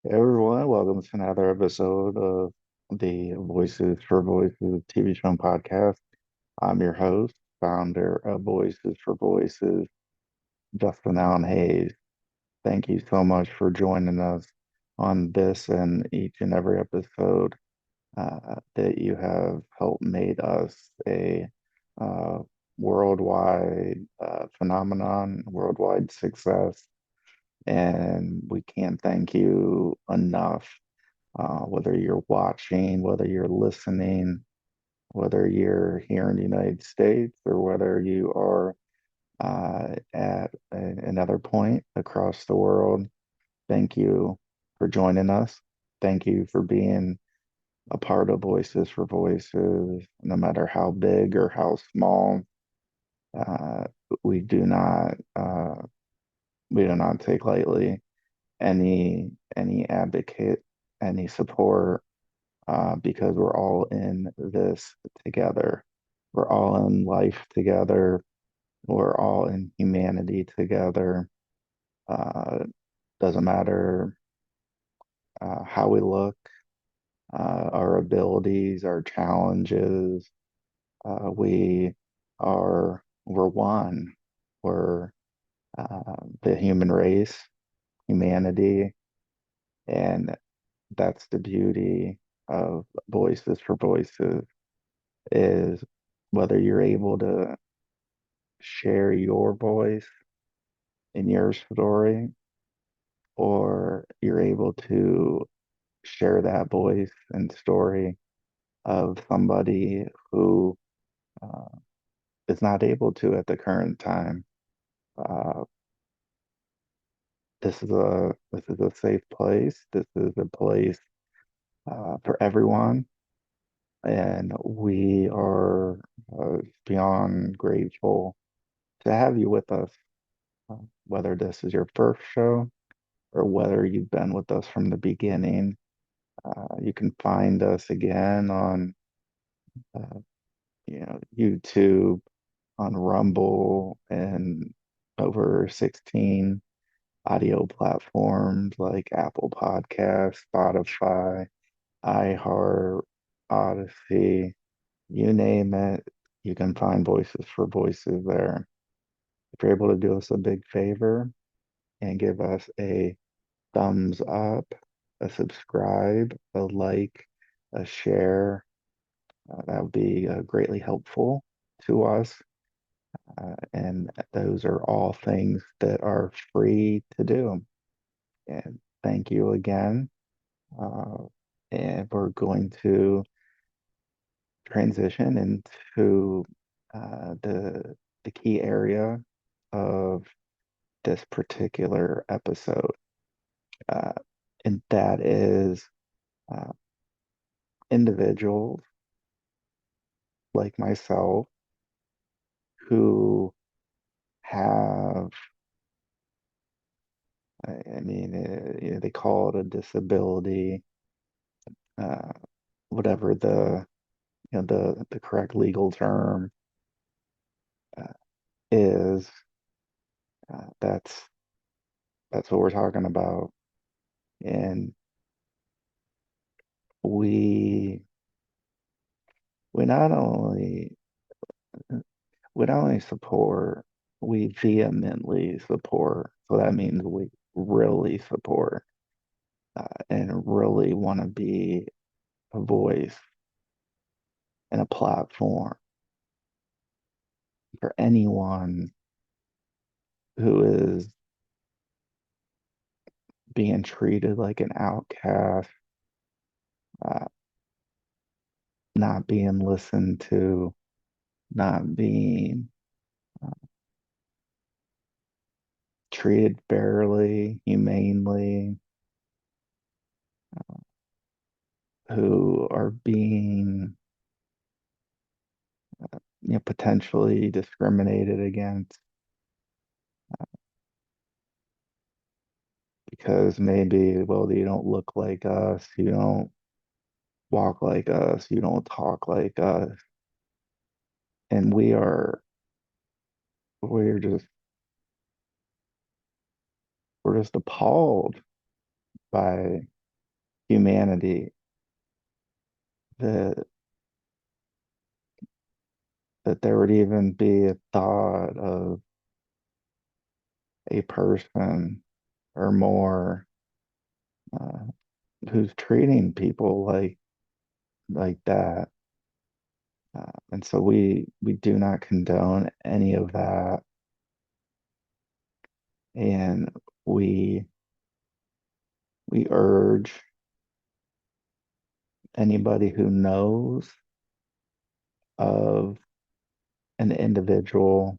Hey everyone, welcome to another episode of the Voices for Voices TV show and podcast. I'm your host, founder of Voices for Voices, Justin Allen Hayes. Thank you so much for joining us on this and each and every episode that you have helped made us a uh, worldwide phenomenon, worldwide success. And we can't thank you enough, whether you're watching, whether you're listening, whether you're here in the United States, or whether you are at another point across the world. Thank you for joining us. Thank you for being a part of Voices for Voices, no matter how big or how small. Uh, we do not we do not take lightly any advocate, any support, because we're all in this together. We're all in life together. We're all in humanity together. Uh, doesn't matter how we look, our abilities, our challenges. We we're one. We're the human race, humanity, and that's the beauty of Voices for Voices is whether you're able to share your voice in your story or you're able to share that voice and story of somebody who uh, is not able to at the current time. Uh, this is a safe place. This is a place for everyone, and we are beyond grateful to have you with us. Whether this is your first show or whether you've been with us from the beginning, you can find us again on uh, YouTube, on Rumble, and over 16 audio platforms like Apple Podcasts, Spotify, iHeart, Odyssey, you name it. You can find Voices for Voices there. If you're able to do us a big favor and give us a thumbs up, a subscribe, a like, a share, that would be greatly helpful to us. And those are all things that are free to do. And thank you again. Uh, and we're going to transition into the key area of this particular episode, uh, and that is uh, individuals like myself who have, I mean, they call it a disability, uh, whatever the correct legal term uh, is. That's what we're talking about, and we we not only we not only support, we vehemently support. So that means we really support and really want to be a voice and a platform for anyone who is being treated like an outcast, uh, not being listened to, not being uh, treated fairly, humanely, who are being potentially discriminated against because maybe, well, you don't look like us, you don't walk like us, you don't talk like us. And we're just, we're just appalled by humanity, that there would even be a thought of a person or more uh, who's treating people like that. And so we do not condone any of that, and we we urge anybody who knows of an individual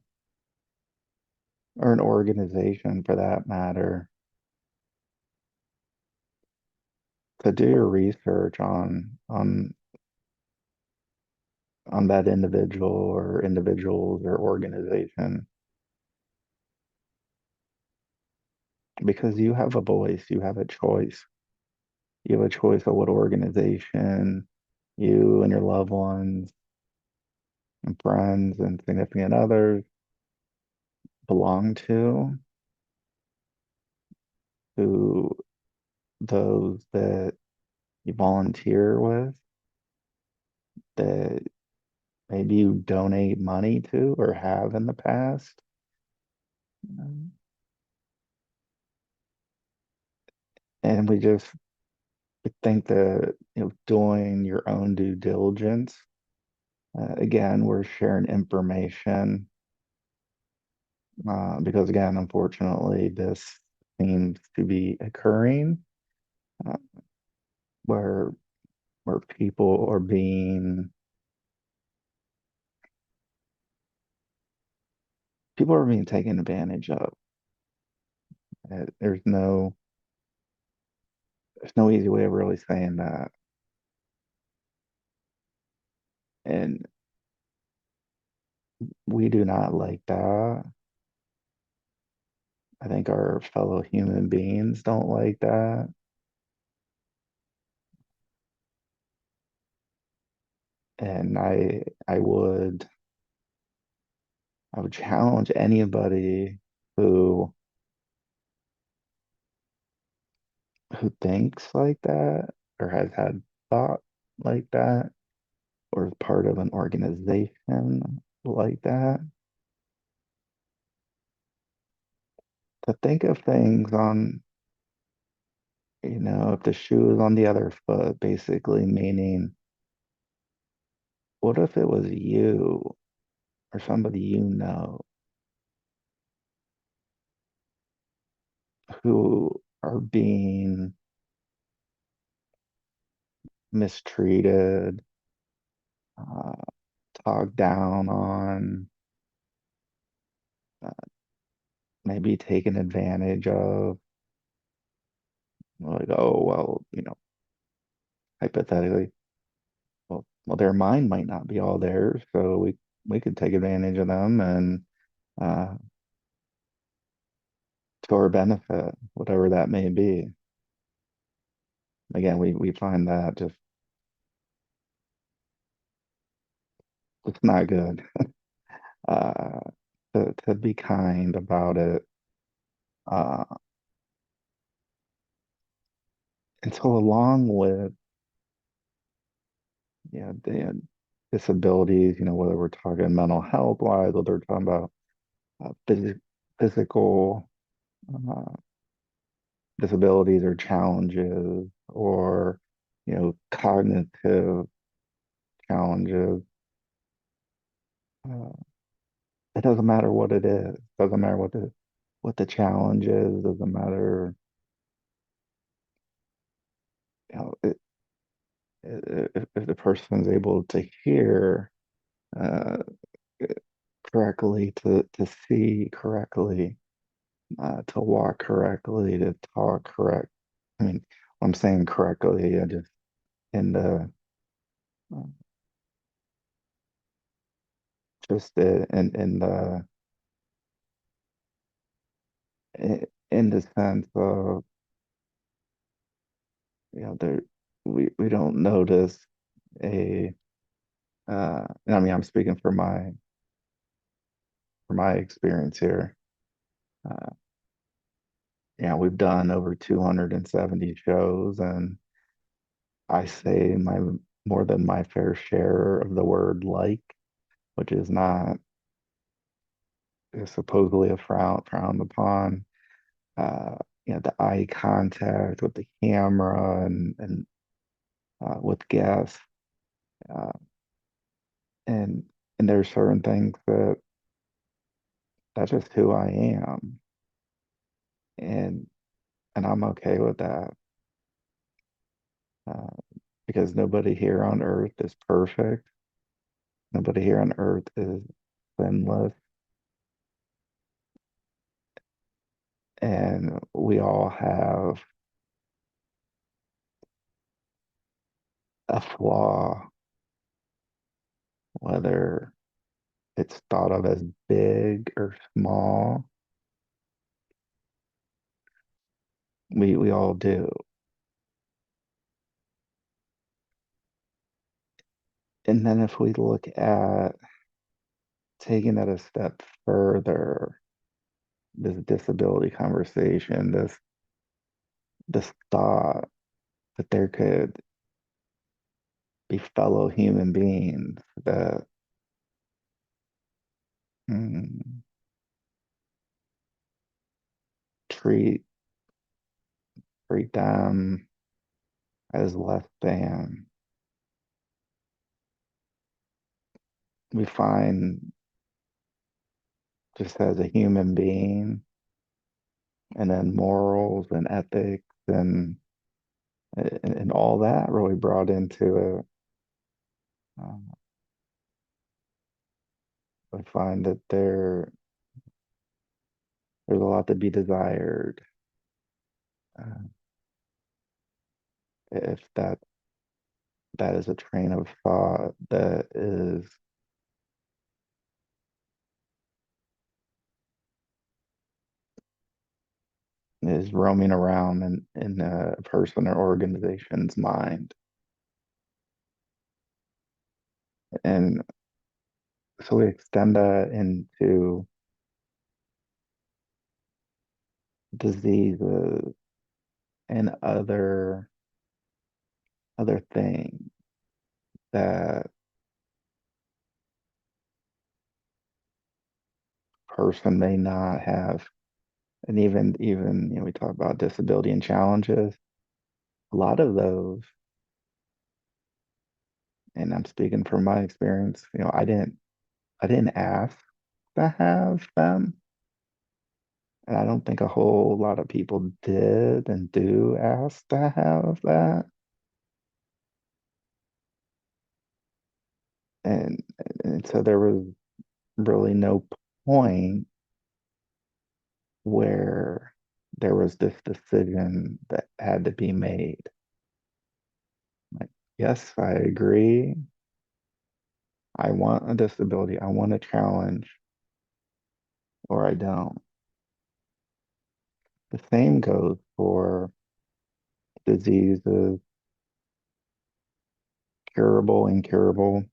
or an organization for that matter to do your research on that individual or individuals or organization, because you have a voice, you have a choice. You have a choice of what organization you and your loved ones and friends and significant others belong to, who those that you volunteer with, that maybe you donate money to or have in the past. Um, And we just think that, doing your own due diligence, again, we're sharing information, because again, unfortunately, this seems to be occurring, uh, where people are being taken advantage of. There's no easy way of really saying that. And we do not like that. I think our fellow human beings don't like that. And I would challenge anybody who thinks like that or has had thought like that or is part of an organization like that to think of things on, if the shoe is on the other foot, basically meaning, what if it was you or somebody who are being mistreated, uh, talked down on, uh, maybe taken advantage of, like, oh, well, hypothetically, well, their mind might not be all there, so we could take advantage of them and, uh, to our benefit, whatever that may be. Again, we find that just it's not good. Uh, to be kind about it. Uh, and so along with, the disabilities, whether we're talking mental health wise, whether we're talking about physical uh, disabilities or challenges, or cognitive challenges. Uh, it doesn't matter what it is. Doesn't matter what the challenge is. Doesn't matter. If the person is able to hear uh, correctly, to see correctly, to walk correctly, to talk correct. I mean, I'm saying correctly, I just in the uh, just in the sense of, there we don't notice a and I mean, I'm speaking for my experience here. We've done over 270 shows, and I say my more than my fair share of the word like, which is not is supposedly a frowned upon. Uh, the eye contact with the camera and with guests, uh, and and there's certain things that that's just who I am, and and I'm okay with that, uh, because nobody here on earth is perfect. Nobody here on earth is sinless, and we all have a flaw, whether it's thought of as big or small. We all do. And then if we look at taking that a step further, this disability conversation, this thought that there could be fellow human beings that mm, treat treat them as less than. We find just as a human being, and then morals and ethics and all that really brought into it. Um, I find that there's a lot to be desired, uh, if that is a train of thought that is roaming around in a person or organization's mind. And so we extend that into diseases and other things that person may not have. And even we talk about disability and challenges. A lot of those, and I'm speaking from my experience, I didn't ask to have them. And I don't think a whole lot of people did and do ask to have that. And, and so there was really no point where there was this decision that had to be made. Like, yes, I agree. I want a disability. I want a challenge, or I don't. The same goes for diseases, curable, incurable,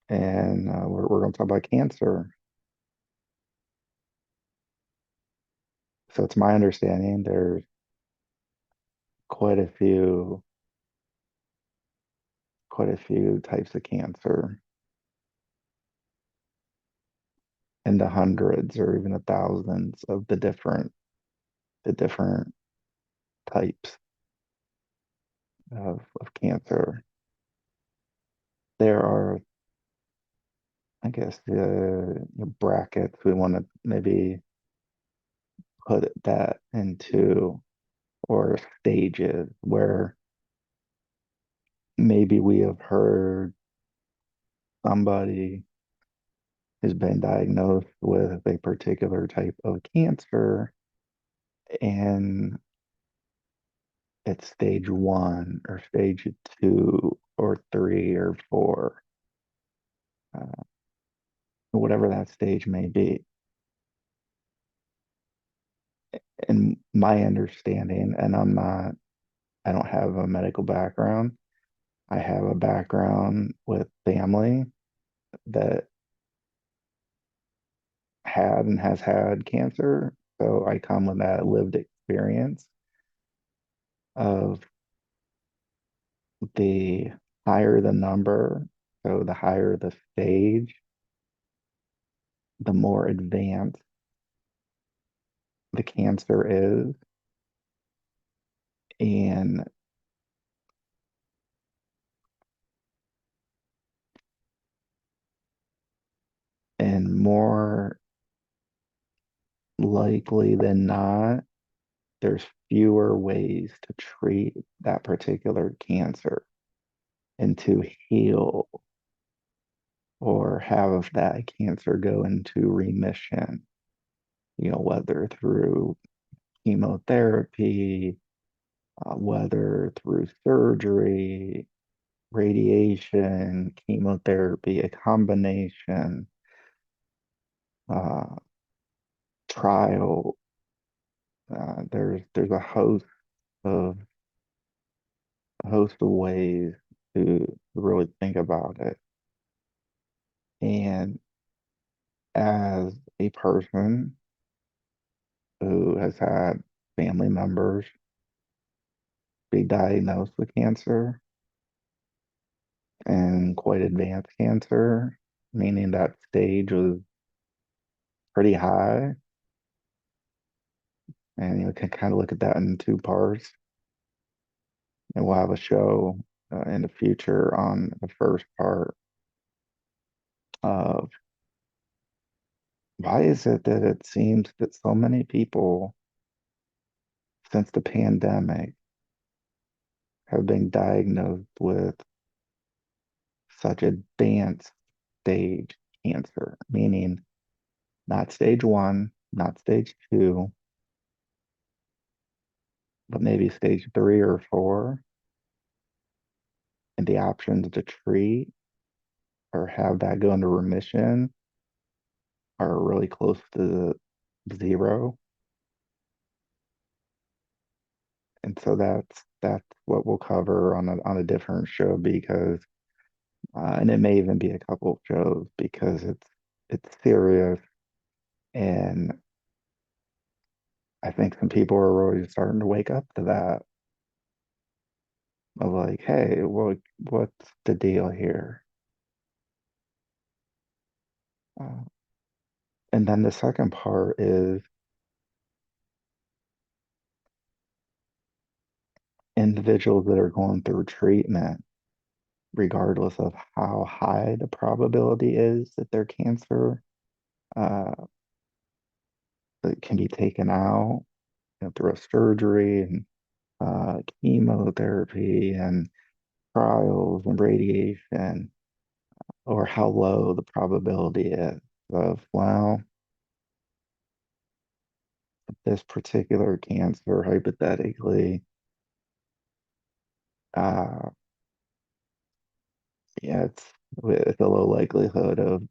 and we're going to talk about cancer. So it's my understanding there's quite a few quite a few types of cancer, in the hundreds or even the thousands of the different types of cancer. There are, I guess, brackets we want to maybe put that into, or stages where maybe we have heard somebody has been diagnosed with a particular type of cancer, and it's stage one or stage two or three or four, uh, whatever that stage may be. In my understanding, and I don't have a medical background. I have a background with family that had and has had cancer. So I come with that lived experience of the higher the number, so the higher the stage, the more advanced the cancer is, and more likely than not, there's fewer ways to treat that particular cancer and to heal or have that cancer go into remission, whether through chemotherapy, whether through surgery, radiation, chemotherapy, a combination, uh, trial. There's of a host of ways to really think about it. And as a person who has had family members be diagnosed with cancer and quite advanced cancer, meaning that stage was pretty high, and you can kind of look at that in two parts. And we'll have a show in the future on the first part of why is it that it seems that so many people since the pandemic have been diagnosed with such advanced stage cancer, meaning not stage one, not stage two, but maybe stage three or four. And the options to treat or have that go into remission are really close to zero. And so that's what we'll cover on a different show because and it may even be a couple of shows because it's serious and I think some people are really starting to wake up to that of like, hey, what's the deal here? Uh, and then the second part is individuals that are going through treatment, regardless of how high the probability is that their cancer uh, that can be taken out through a surgery and chemotherapy and trials and radiation, or how low the probability is of, well, this particular cancer, hypothetically, uh, yeah, it's with a low likelihood of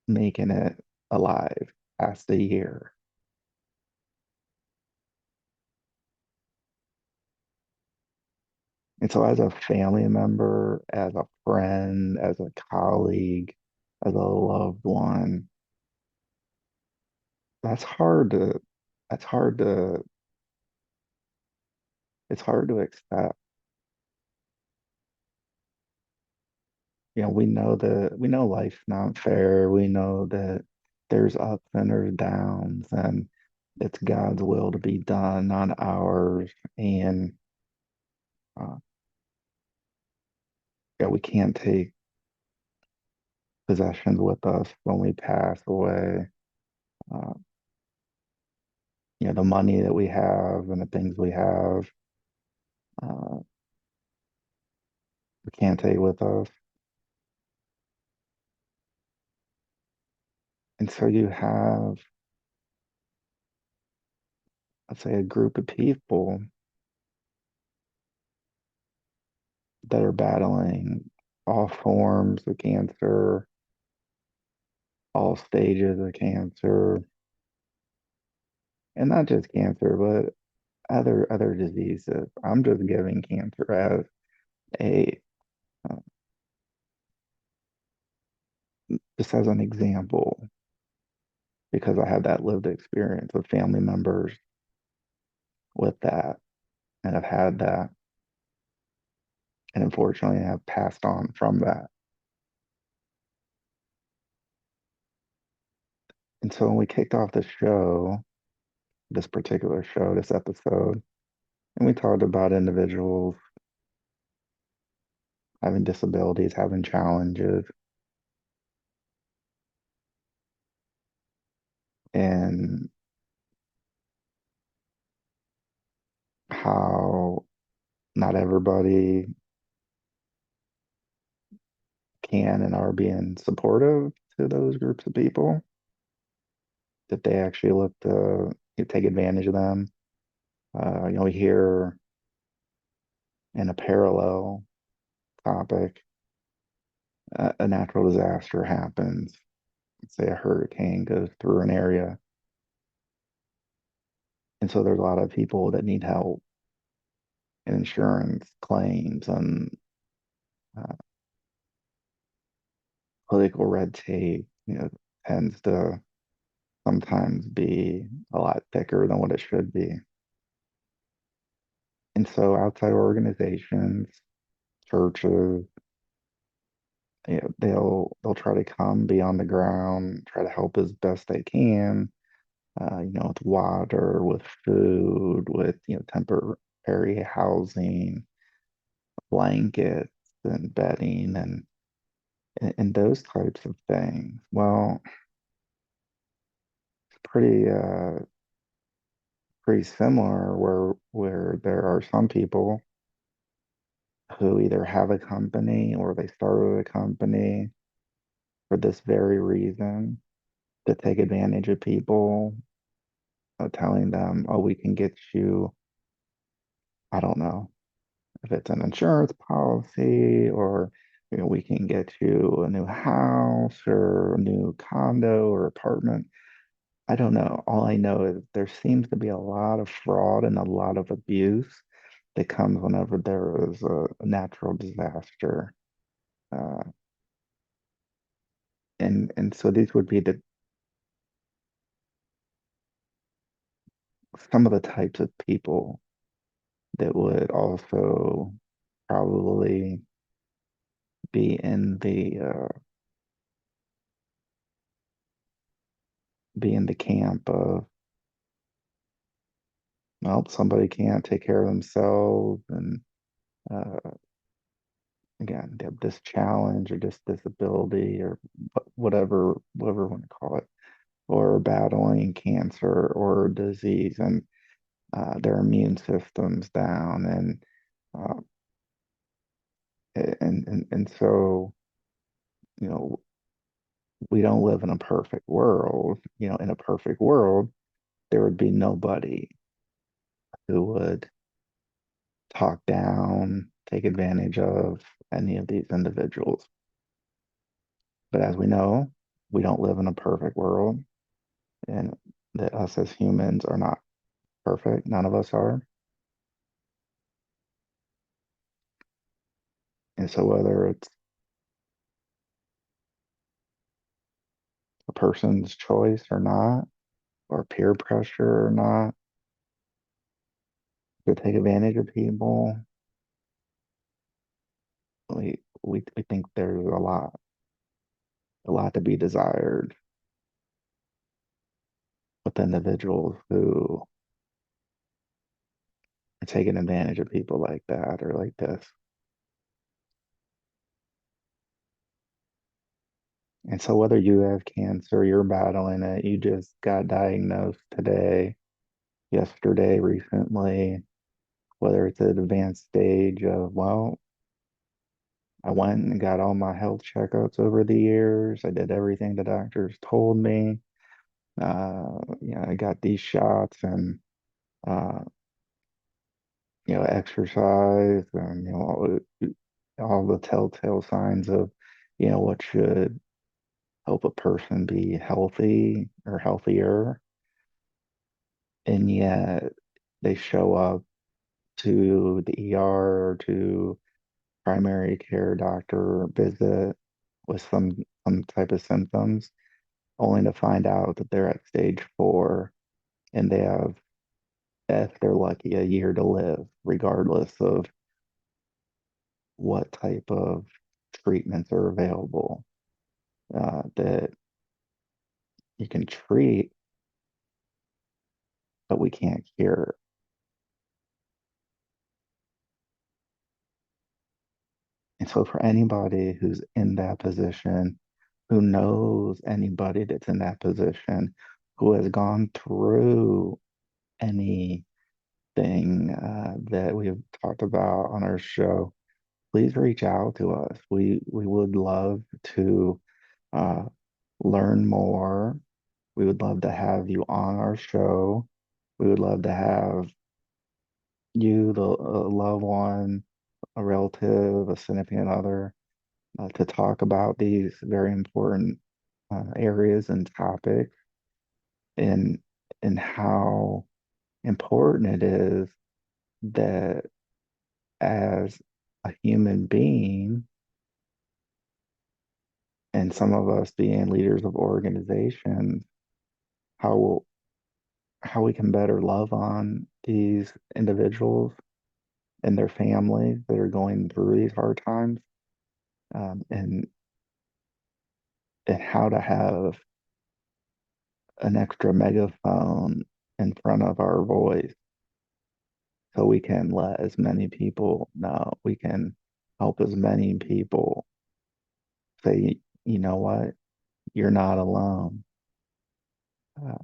making it alive past a year. And so, as a family member, as a friend, as a colleague, as a loved one, that's hard to, that's hard to, it's hard to accept. We know life's not fair. We know that there's ups and there's downs, and it's God's will to be done, not ours. And uh, yeah, we can't take possessions with us when we pass away. Uh, the money that we have and the things we have, uh, we can't take with us. And so you have, let's say, a group of people that are battling all forms of cancer, all stages of cancer, and not just cancer, but other diseases. I'm just giving cancer as a uh, just as an example because I have that lived experience with family members with that, and I've had that. and unfortunately have passed on from that. And so when we kicked off the show, this particular show, this episode, and we talked about individuals having disabilities, having challenges, and how not everybody can and are being supportive to those groups of people, that they actually look to take advantage of them. We hear in a parallel topic, a natural disaster happens, say a hurricane goes through an area. And so there's a lot of people that need help, and insurance claims and uh, political red tape, tends to sometimes be a lot thicker than what it should be. And so outside organizations, churches, they'll try to come be on the ground, try to help as best they can, with water, with food, with temporary housing, blankets, and bedding, and those types of things. Well, it's pretty similar where there are some people who either have a company or they started a company for this very reason, to take advantage of people, telling them, oh, we can get you, I don't know, if it's an insurance policy, or we can get you a new house or a new condo or apartment. I don't know. All I know is there seems to be a lot of fraud and a lot of abuse that comes whenever there is a natural disaster. Uh, and so these would be some of the types of people that would also probably be in the camp of, well, somebody can't take care of themselves, and uh, again, they have this challenge or this disability or whatever you want to call it, or battling cancer or disease, and their immune system's down, uh, and so you know we don't live in a perfect world. In a perfect world, there would be nobody who would talk down, take advantage of any of these individuals. But as we know, we don't live in a perfect world, and that us as humans are not perfect. None of us are. And so whether it's a person's choice or not, or peer pressure or not, to take advantage of people, we think there's a lot to be desired with individuals who are taking advantage of people like that or like this. And so whether you have cancer, you're battling it, you just got diagnosed today, yesterday, recently, whether it's an advanced stage of, well, I went and got all my health checkups over the years. I did everything the doctors told me. I got these shots, and uh, exercise, and all the telltale signs of, what should help a person be healthy or healthier. And yet they show up to the ER or to primary care doctor visit with some type of symptoms, only to find out that they're at stage 4, and they have, if they're lucky, a year to live, regardless of what type of treatments are available that you can treat, but we can't cure. And so, for anybody who's in that position, who knows anybody that's in that position, who has gone through anything that we've talked about on our show, please reach out to us. We would love to uh, learn more. We would love to have you on our show. We would love to have you, the loved one, a relative, a significant other, to talk about these very important areas and topics, and how important it is that as a human being, and some of us being leaders of organizations, how we can better love on these individuals and their families that are going through these hard times, and how to have an extra megaphone in front of our voice so we can let as many people know. We can help as many people say, you know what, you're not alone. Uh,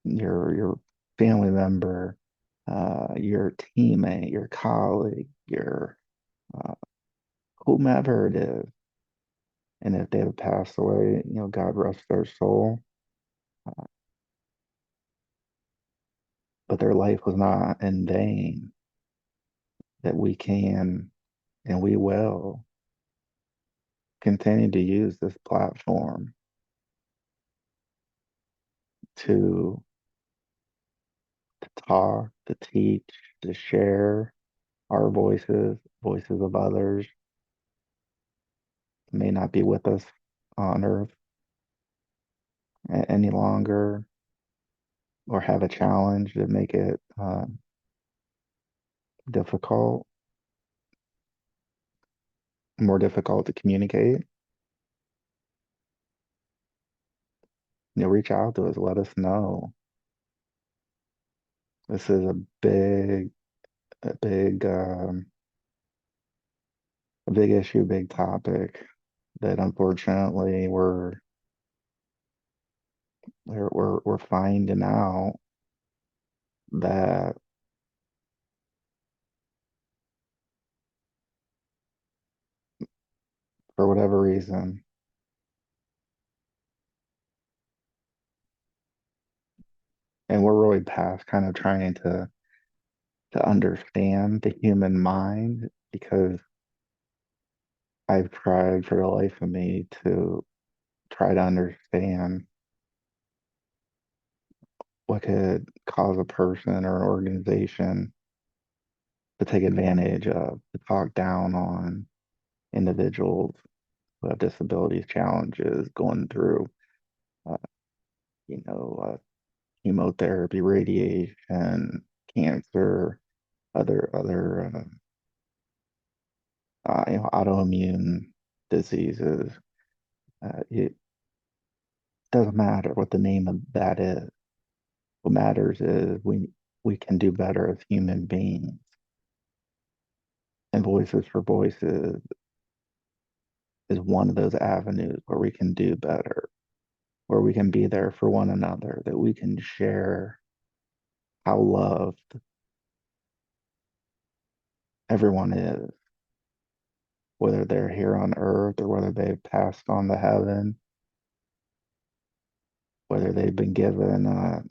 your family member, your teammate, your colleague, your uh, whomever it is. And if they have passed away, God rest their soul. But their life was not in vain. That we can and we will continue to use this platform to talk, to teach, to share our voices, voices of others who may not be with us on earth any longer, or have a challenge that make it difficult, more difficult to communicate. Reach out to us, let us know. This is a big issue, big topic that unfortunately we're finding out that for whatever reason, and we're really past kind of trying to understand the human mind, because I've tried for the life of me to try to understand what could cause a person or an organization to take advantage of, to talk down on individuals who have disabilities, challenges, going through, uh, you know, uh, chemotherapy, radiation, cancer, other autoimmune diseases. It doesn't matter what the name of that is. What matters is we can do better as human beings. And Voices for Voices is one of those avenues where we can do better, where we can be there for one another, that we can share how loved everyone is, whether they're here on earth or whether they've passed on to heaven, whether they've been given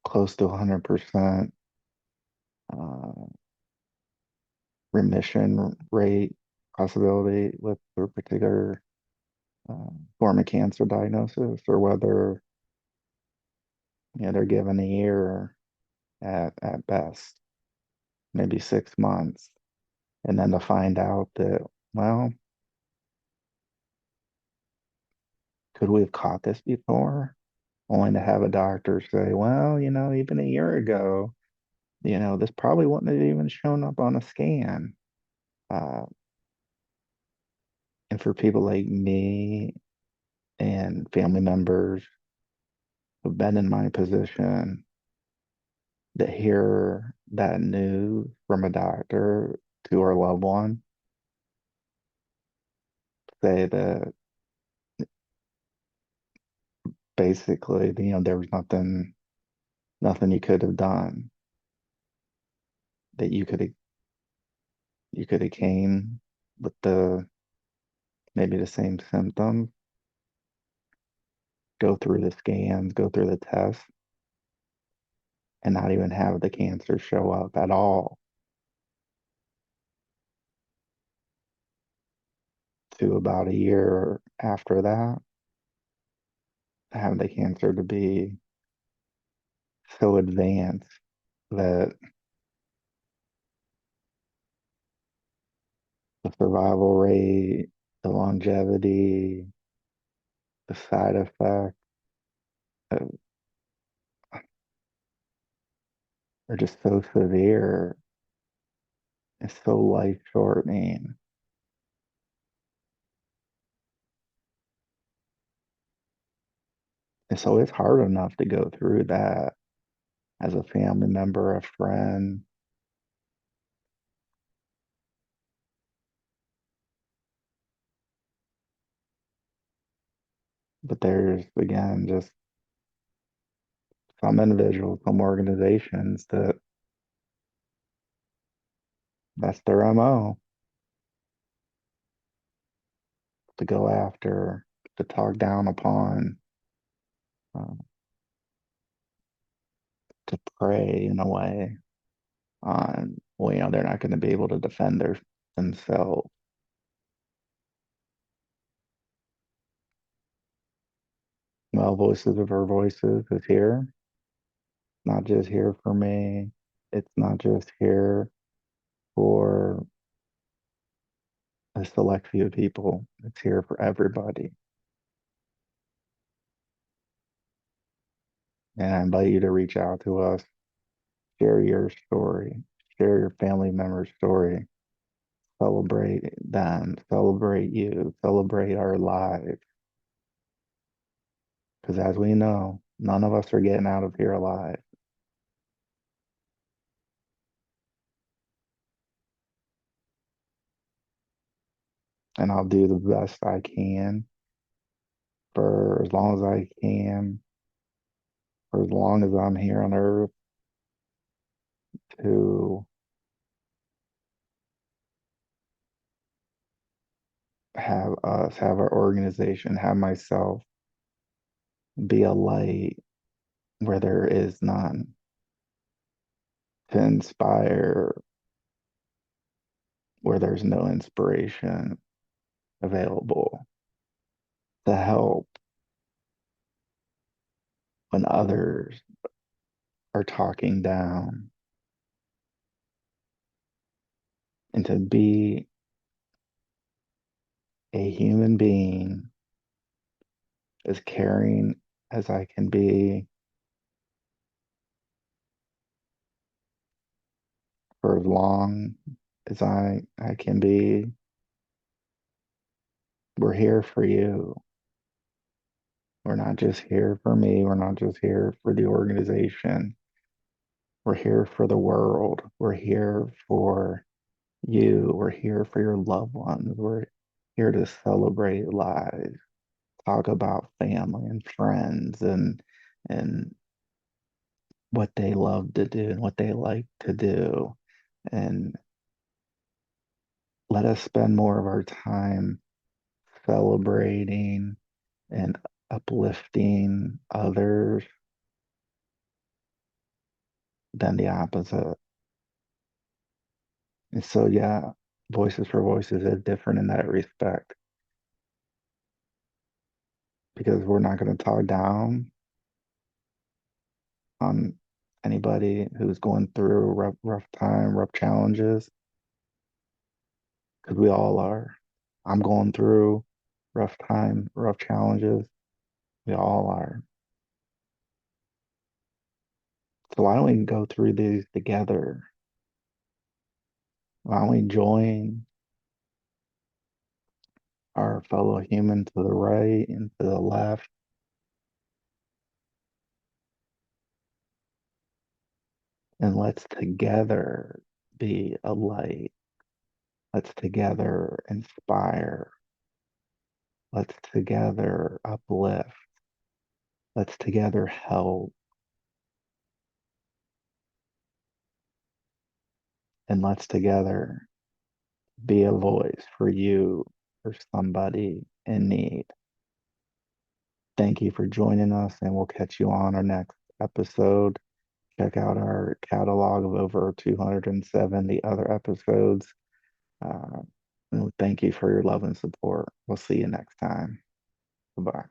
close to 100% uh, remission rate possibility with a particular form of cancer diagnosis, or whether they're given a year at best, maybe 6 months, and then to find out that, well, could we have caught this before? Only to have a doctor say, well, even a year ago, this probably wouldn't have even shown up on a scan. Uh, and for people like me and family members who've been in my position that hear that news from a doctor to our loved one, say that basically, there was nothing you could have done, that you could have came with maybe the same symptoms, go through the scans, go through the tests, and not even have the cancer show up at all, to about a year after that, have the cancer to be so advanced that the survival rate, the longevity, the side effects are just so severe. It's so life shortening. And so it's hard enough to go through that as a family member, a friend. But there's, again, just some individuals, some organizations that's their MO, to go after, to talk down upon, uh, to prey in a way on, well, they're not going to be able to defend themselves. Well, Voices of Our Voices is here, not just here for me. It's not just here for a select few people. It's here for everybody. And I invite you to reach out to us, share your story, share your family member's story, celebrate them, celebrate you, celebrate our lives. Because as we know, none of us are getting out of here alive. And I'll do the best I can for as long as I can, for as long as I'm here on earth, to have us, have our organization, have myself be a light where there is none, to inspire where there's no inspiration available, to help when others are talking down, and to be a human being as caring as I can be for as long as I can be. We're here for you. We're not just here for me. We're not just here for the organization. We're here for the world. We're here for you. We're here for your loved ones. We're here to celebrate lives, talk about family and friends, and what they love to do and what they like to do. And let us spend more of our time celebrating and uplifting others than the opposite. And so, yeah, Voices for Voices is different in that respect, because we're not going to talk down on anybody who's going through rough time, rough challenges, because we all are. I'm going through rough time, rough challenges. We all are. So why don't we go through these together? Why don't we join? our fellow human to the right and to the left, and let's together be a light. Let's together inspire. Let's together uplift. Let's together help. And let's together be a voice for you, for somebody in need. Thank you for joining us, and we'll catch you on our next episode. Check out our catalog of over 270 other episodes. Uh, and thank you for your love and support. We'll see you next time. Goodbye.